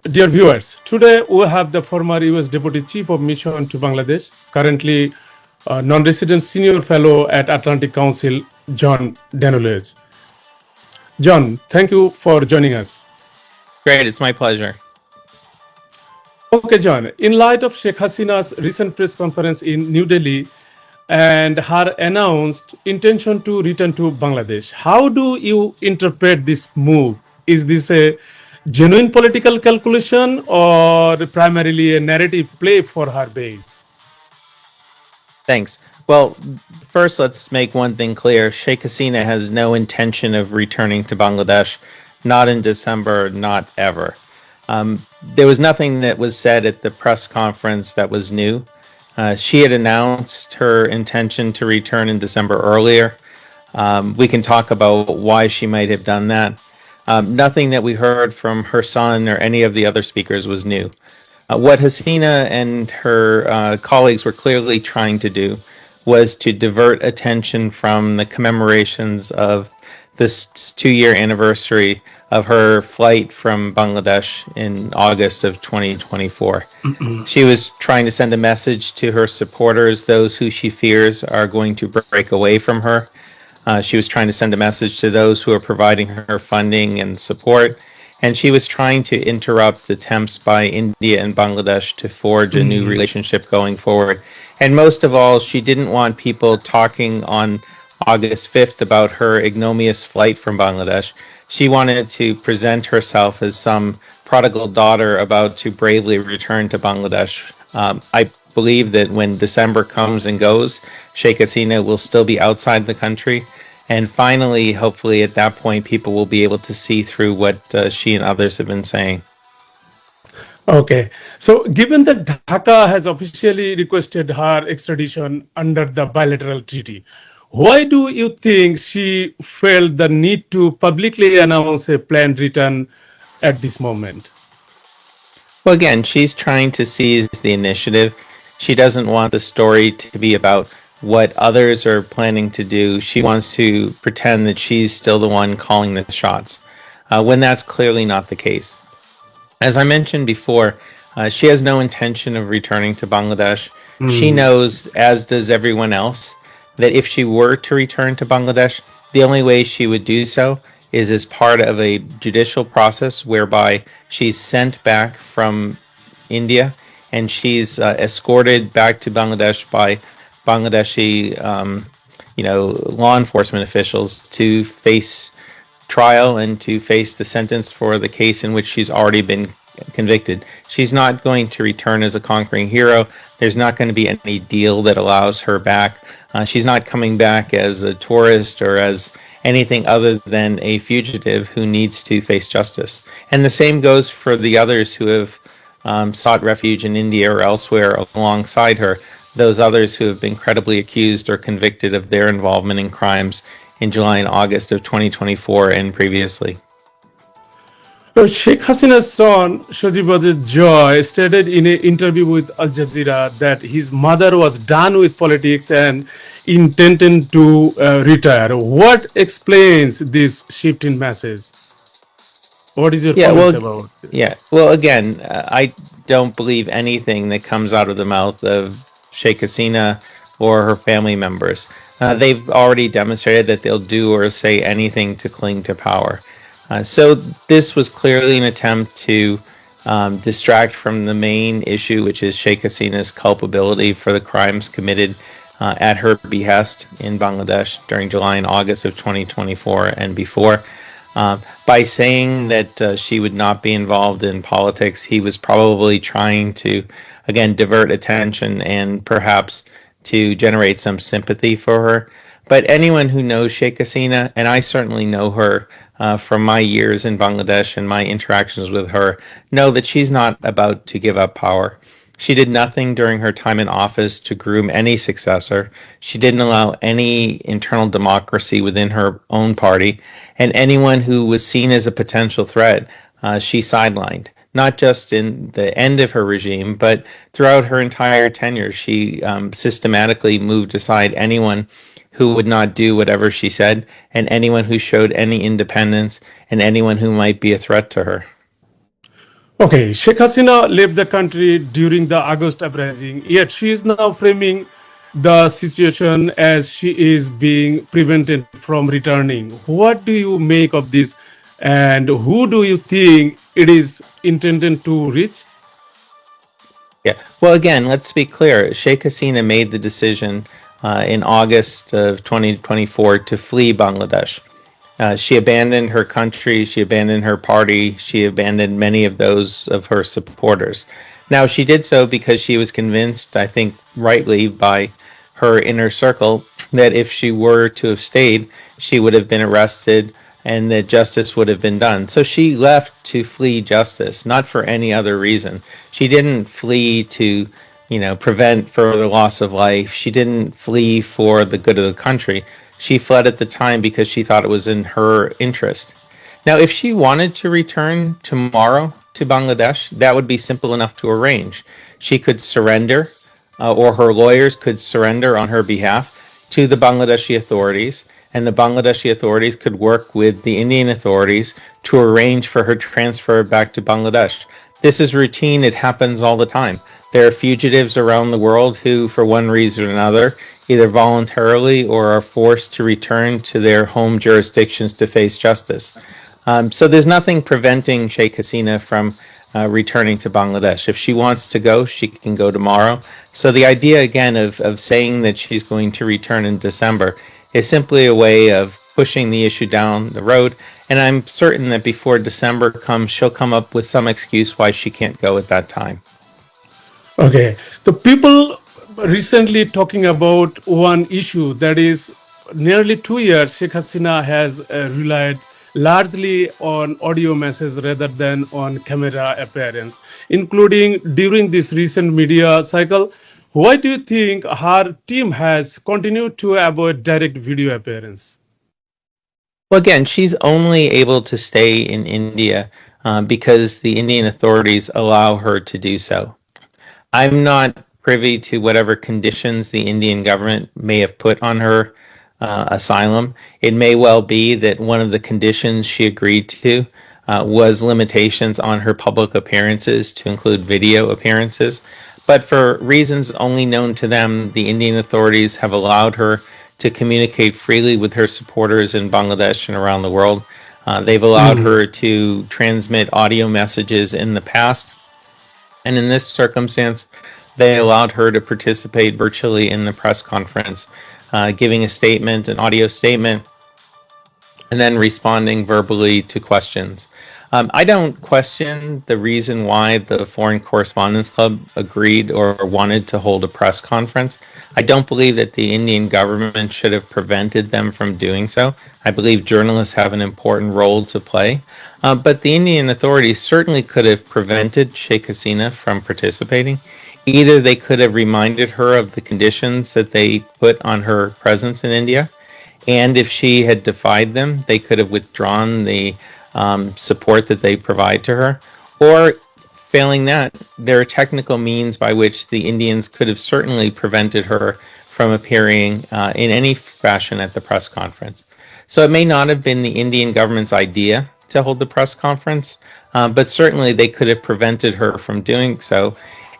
Dear viewers, today we have the former US Deputy Chief of Mission to Bangladesh, currently non-resident senior fellow at Atlantic Council, John Daniels. John, thank you for joining us. Great, it's my pleasure. Okay, John, in light of Sheikh Hasina's recent press conference in New Delhi and her announced intention to return to Bangladesh, how do you interpret this move? Is this a genuine political calculation or primarily a narrative play for her base? Thanks. Well, first, let's make one thing clear. Sheikh Hasina has no intention of returning to Bangladesh, not in December, not ever. There was nothing that was said at the press conference that was new. She had announced her intention to return in December earlier. We can talk about why she might have done that. Nothing that we heard from her son or any of the other speakers was new. What Hasina and her colleagues were clearly trying to do was to divert attention from the commemorations of this 2-year anniversary of her flight from Bangladesh in August of 2024. She was trying to send a message to her supporters, those who she fears are going to break away from her. She was trying to send a message to those who are providing her funding and support. And she was trying to interrupt attempts by India and Bangladesh to forge a new relationship going forward. And most of all, she didn't want people talking on August 5th about her ignominious flight from Bangladesh. She wanted to present herself as some prodigal daughter about to bravely return to Bangladesh. I believe that when December comes and goes, Sheikh Hasina will still be outside the country. And finally, hopefully at that point, people will be able to see through what she and others have been saying. Okay, so given that Dhaka has officially requested her extradition under the bilateral treaty, why do you think she felt the need to publicly announce a planned return at this moment? Well, again, she's trying to seize the initiative. She doesn't want the story to be about what others are planning to do. She wants to pretend that she's still the one calling the shots, when that's clearly not the case. As I mentioned before, she has no intention of returning to Bangladesh. She knows, as does everyone else, that if she were to return to Bangladesh, the only way she would do so is as part of a judicial process whereby she's sent back from India and she's escorted back to Bangladesh by Bangladeshi, law enforcement officials to face trial and to face the sentence for the case in which she's already been convicted. She's not going to return as a conquering hero. There's not going to be any deal that allows her back. She's not coming back as a tourist or as anything other than a fugitive who needs to face justice. And the same goes for the others who have sought refuge in India or elsewhere alongside her, those others who have been credibly accused or convicted of their involvement in crimes in July and August of 2024 and previously. Sheikh Hasina's son, Shojibad Joy, stated in an interview with Al Jazeera that his mother was done with politics and intended to retire. What explains this shift in message? What is your comments about it? Yeah, well, again, I don't believe anything that comes out of the mouth of Sheikh Hasina or her family members. They've already demonstrated that they'll do or say anything to cling to power. So this was clearly an attempt to distract from the main issue, which is Sheikh Hasina's culpability for the crimes committed at her behest in Bangladesh during July and August of 2024 and before. By saying that she would not be involved in politics, he was probably trying to, again, divert attention and perhaps to generate some sympathy for her. But anyone who knows Sheikh Hasina, and I certainly know her from my years in Bangladesh and my interactions with her, know that she's not about to give up power. She did nothing during her time in office to groom any successor. She didn't allow any internal democracy within her own party. And anyone who was seen as a potential threat, she sidelined. Not just in the end of her regime, but throughout her entire tenure, she systematically moved aside anyone who would not do whatever she said, and anyone who showed any independence, and anyone who might be a threat to her. Okay, Sheikh Hasina left the country during the August uprising, yet she is now framing the situation as she is being prevented from returning. What do you make of this, and who do you think it is intended to reach? Yeah. Well, again, let's be clear. Sheikh Hasina made the decision in August of 2024 to flee Bangladesh. She abandoned her country, she abandoned her party, she abandoned many of those of her supporters. Now, she did so because she was convinced, I think rightly, by her inner circle that if she were to have stayed, she would have been arrested and that justice would have been done. So she left to flee justice, not for any other reason. She didn't flee to, prevent further loss of life. She didn't flee for the good of the country. She fled at the time because she thought it was in her interest. Now, if she wanted to return tomorrow to Bangladesh, that would be simple enough to arrange. She could surrender, or her lawyers could surrender on her behalf to the Bangladeshi authorities, and the Bangladeshi authorities could work with the Indian authorities to arrange for her transfer back to Bangladesh. This is routine, it happens all the time. There are fugitives around the world who, for one reason or another, either voluntarily or are forced to return to their home jurisdictions to face justice. So there's nothing preventing Sheikh Hasina from returning to Bangladesh. If she wants to go, she can go tomorrow. So the idea, again, of saying that she's going to return in December is simply a way of pushing the issue down the road. And I'm certain that before December comes, she'll come up with some excuse why she can't go at that time. Okay, the people recently talking about one issue, that is nearly 2 years Sheikh Hasina has relied largely on audio message rather than on camera appearance, including during this recent media cycle. Why do you think her team has continued to avoid direct video appearance? Well, again, she's only able to stay in India because the Indian authorities allow her to do so. I'm not privy to whatever conditions the Indian government may have put on her asylum. It may well be that one of the conditions she agreed to was limitations on her public appearances, to include video appearances. But for reasons only known to them, the Indian authorities have allowed her to communicate freely with her supporters in Bangladesh and around the world. They've allowed her to transmit audio messages in the past. And in this circumstance, they allowed her to participate virtually in the press conference, giving a statement, an audio statement, and then responding verbally to questions. I don't question the reason why the Foreign Correspondents Club agreed or wanted to hold a press conference. I don't believe that the Indian government should have prevented them from doing so. I believe journalists have an important role to play. But the Indian authorities certainly could have prevented Sheikh Hasina from participating. Either they could have reminded her of the conditions that they put on her presence in India, and if she had defied them, they could have withdrawn the support that they provide to her. Or failing that, there are technical means by which the Indians could have certainly prevented her from appearing in any fashion at the press conference. So it may not have been the Indian government's idea to hold the press conference, but certainly they could have prevented her from doing so.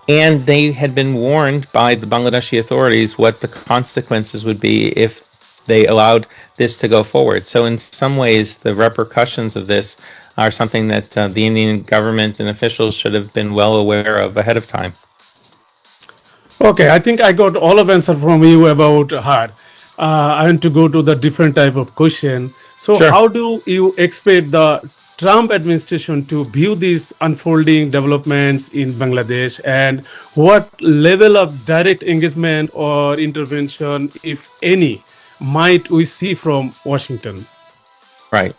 And they had been warned by the Bangladeshi authorities what the consequences would be if they allowed this to go forward. So in some ways, the repercussions of this are something that the Indian government and officials should have been well aware of ahead of time. Okay, I think I got all of answer from you about her. I want to go to the different type of question. So Sure. how do you expect the Trump administration to view these unfolding developments in Bangladesh, and what level of direct engagement or intervention, if any, might we see from Washington? Right.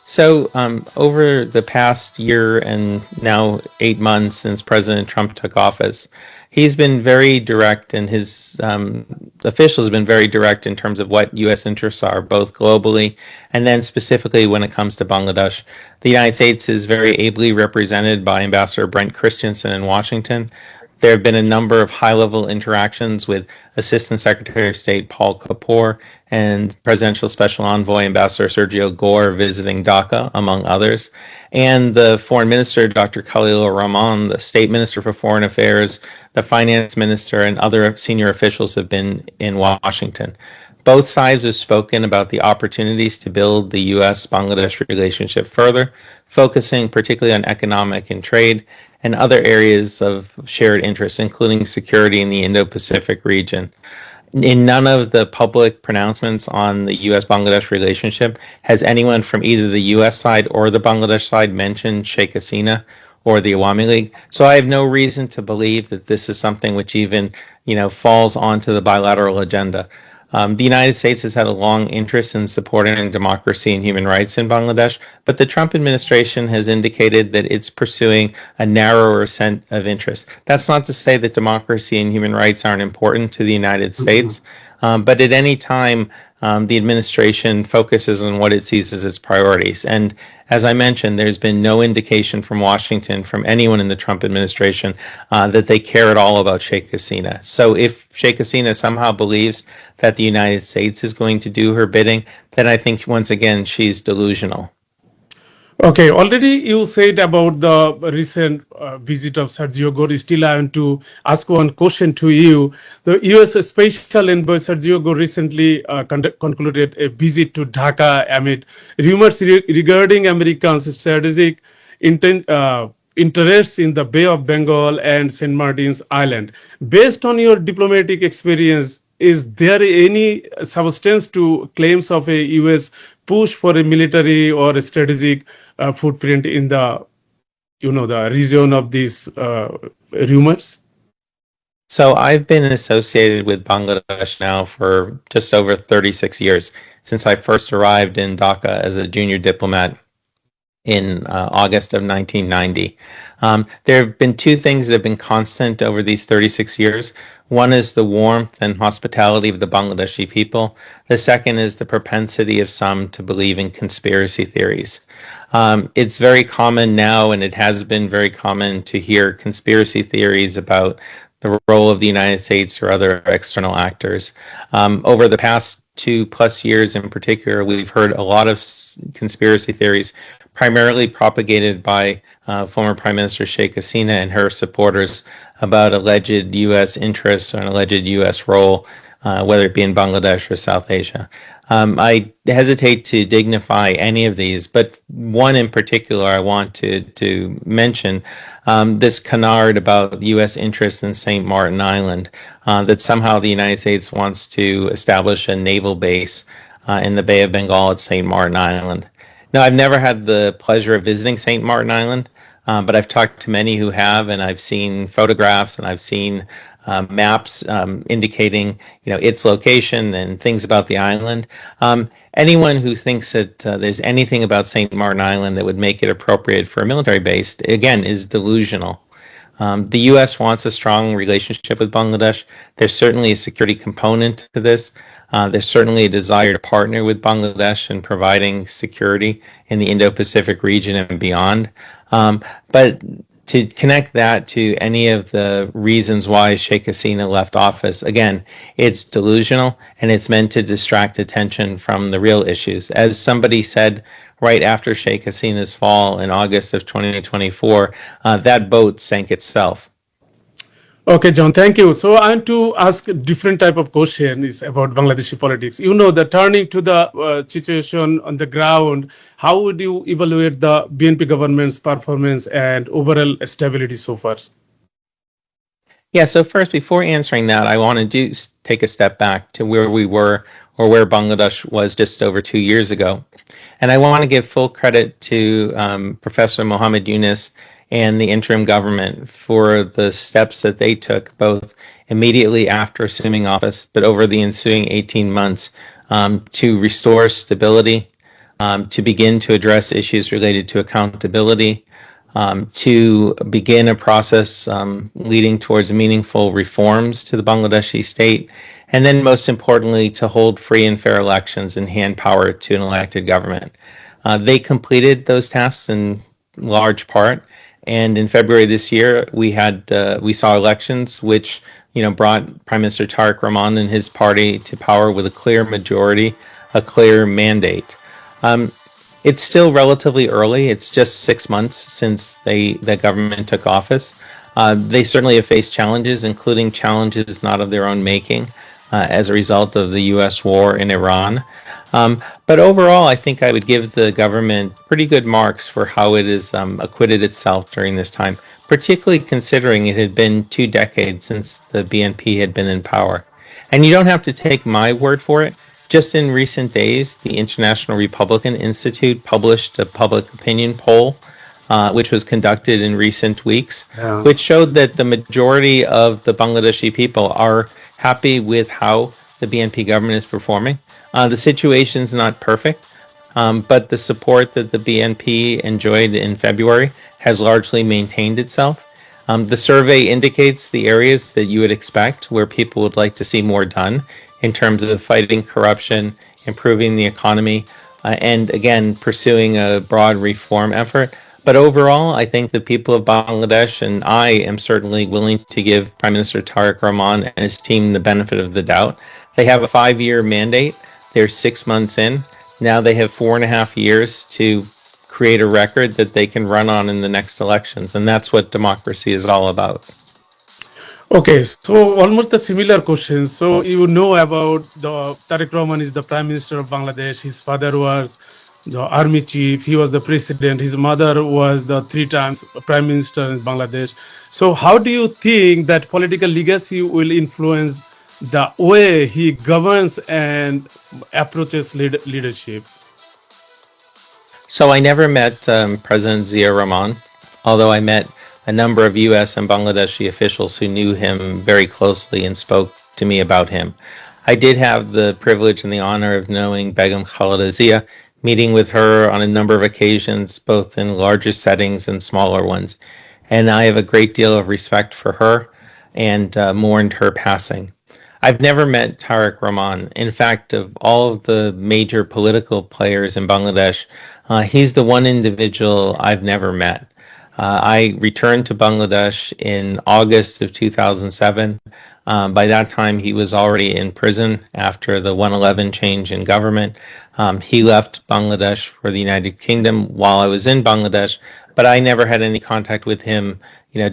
So over the past year and now 8 months since President Trump took office, he's been very direct, and his officials have been very direct in terms of what U.S. interests are, both globally and then specifically when it comes to Bangladesh. The United States is very ably represented by Ambassador Brent Christensen in Washington. There have been a number of high-level interactions with Assistant Secretary of State Paul Kapoor and Presidential Special Envoy Ambassador Sergio Gore visiting Dhaka, among others. And the Foreign Minister, Dr. Khalil Rahman, the State Minister for Foreign Affairs, the Finance Minister, and other senior officials have been in Washington. Both sides have spoken about the opportunities to build the U.S.-Bangladesh relationship further, focusing particularly on economic and trade, and other areas of shared interest, including security in the Indo-Pacific region. In none of the public pronouncements on the U.S.-Bangladesh relationship has anyone from either the U.S. side or the Bangladesh side mentioned Sheikh Hasina or the Awami League. So I have no reason to believe that this is something which even, falls onto the bilateral agenda. The United States has had a long interest in supporting democracy and human rights in Bangladesh, but the Trump administration has indicated that it's pursuing a narrower set of interests. That's not to say that democracy and human rights aren't important to the United States, but at any time, the administration focuses on what it sees as its priorities. And as I mentioned, there's been no indication from Washington, from anyone in the Trump administration, that they care at all about Sheikh Hasina. So if Sheikh Hasina somehow believes that the United States is going to do her bidding, then I think, once again, she's delusional. Okay, already you said about the recent visit of Sergio Gore. Still, I want to ask one question to you. The U.S. Special Envoy Sergio Gore recently concluded a visit to Dhaka amid rumors regarding Americans' strategic interests in the Bay of Bengal and St. Martin's Island. Based on your diplomatic experience, is there any substance to claims of a U.S. push for a military or a strategic footprint in the, the region of these rumors? So I've been associated with Bangladesh now for just over 36 years, since I first arrived in Dhaka as a junior diplomat in August of 1990. There have been two things that have been constant over these 36 years. One is the warmth and hospitality of the Bangladeshi people. The second is the propensity of some to believe in conspiracy theories. It's very common now, and it has been very common, to hear conspiracy theories about the role of the United States or other external actors. Over the past 2+ years in particular, we've heard a lot of conspiracy theories, primarily propagated by former Prime Minister Sheikh Hasina and her supporters, about alleged U.S. interests or an alleged U.S. role, whether it be in Bangladesh or South Asia. I hesitate to dignify any of these, but one in particular I want to mention, this canard about U.S. interest in St. Martin Island, that somehow the United States wants to establish a naval base in the Bay of Bengal at St. Martin Island. Now, I've never had the pleasure of visiting St. Martin Island, but I've talked to many who have, and I've seen photographs and I've seen maps indicating, its location and things about the island. Anyone who thinks that there's anything about St. Martin Island that would make it appropriate for a military base, again, is delusional. The U.S. wants a strong relationship with Bangladesh. There's certainly a security component to this. There's certainly a desire to partner with Bangladesh in providing security in the Indo-Pacific region and beyond. But to connect that to any of the reasons why Sheikh Hasina left office, again, it's delusional and it's meant to distract attention from the real issues. As somebody said right after Sheikh Hasina's fall in August of 2024, that boat sank itself. Okay, John, thank you. So I want to ask a different type of question is about Bangladeshi politics. The turning to the situation on the ground, how would you evaluate the BNP government's performance and overall stability so far? Yeah, so first, before answering that, I want to take a step back to where we were, or where Bangladesh was just over 2 years ago. And I want to give full credit to Professor Mohammed Yunus and the interim government for the steps that they took, both immediately after assuming office, but over the ensuing 18 months, to restore stability, to begin to address issues related to accountability, to begin a process leading towards meaningful reforms to the Bangladeshi state, and then most importantly, to hold free and fair elections and hand power to an elected government. They completed those tasks in large part, And in February this year, we saw elections which brought Prime Minister Tariq Rahman and his party to power with a clear majority, a clear mandate. It's still relatively early. It's just 6 months since the government took office. They certainly have faced challenges, including challenges not of their own making as a result of the U.S. war in Iran. But overall, I think I would give the government pretty good marks for how it has acquitted itself during this time, particularly considering it had been 2 decades since the BNP had been in power. And you don't have to take my word for it. Just in recent days, the International Republican Institute published a public opinion poll, which was conducted in recent weeks, which showed that the majority of the Bangladeshi people are happy with how the BNP government is performing. The situation's not perfect, but the support that the BNP enjoyed in February has largely maintained itself. The survey indicates the areas that you would expect where people would like to see more done in terms of fighting corruption, improving the economy, and again, pursuing a broad reform effort. But overall, I think the people of Bangladesh, and I am certainly willing to give Prime Minister Tariq Rahman and his team the benefit of the doubt. They have a 5-year mandate. They're 6 months in. Now they have 4.5 years to create a record that they can run on in the next elections. And that's what democracy is all about. Okay, so almost a similar question. So you know about the Tariq Rahman is the Prime Minister of Bangladesh. His father was the army chief. He was the president. His mother was the 3 times Prime Minister in Bangladesh. So how do you think that political legacy will influence the way he governs and approaches leadership? So I never met President Zia Rahman, although I met a number of U.S. and Bangladeshi officials who knew him very closely and spoke to me about him. I did have the privilege and the honor of knowing Begum Khalida Zia, meeting with her on a number of occasions, both in larger settings and smaller ones. And I have a great deal of respect for her and mourned her passing. I've never met Tariq Rahman. In fact, of all of the major political players in Bangladesh, he's the one individual I've never met. I returned to Bangladesh in August of 2007. By that time, he was already in prison after the 111 change in government. He left Bangladesh for the United Kingdom while I was in Bangladesh, but I never had any contact with him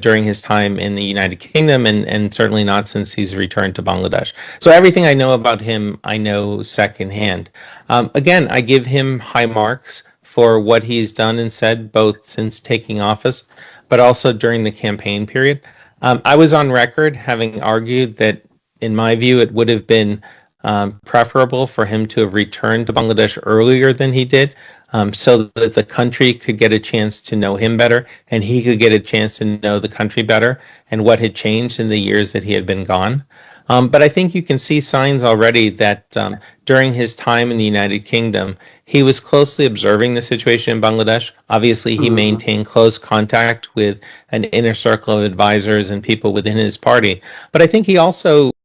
during his time in the United Kingdom, and certainly not since he's returned to Bangladesh. So everything I know about him, I know secondhand. Again, I give him high marks for what he's done and said, both since taking office, but also during the campaign period. I was on record having argued that, in my view, it would have been preferable for him to have returned to Bangladesh earlier than he did, so that the country could get a chance to know him better, and he could get a chance to know the country better and what had changed in the years that he had been gone. But I think you can see signs already that during his time in the United Kingdom, he was closely observing the situation in Bangladesh. Obviously, he maintained close contact with an inner circle of advisors and people within his party. But I think he also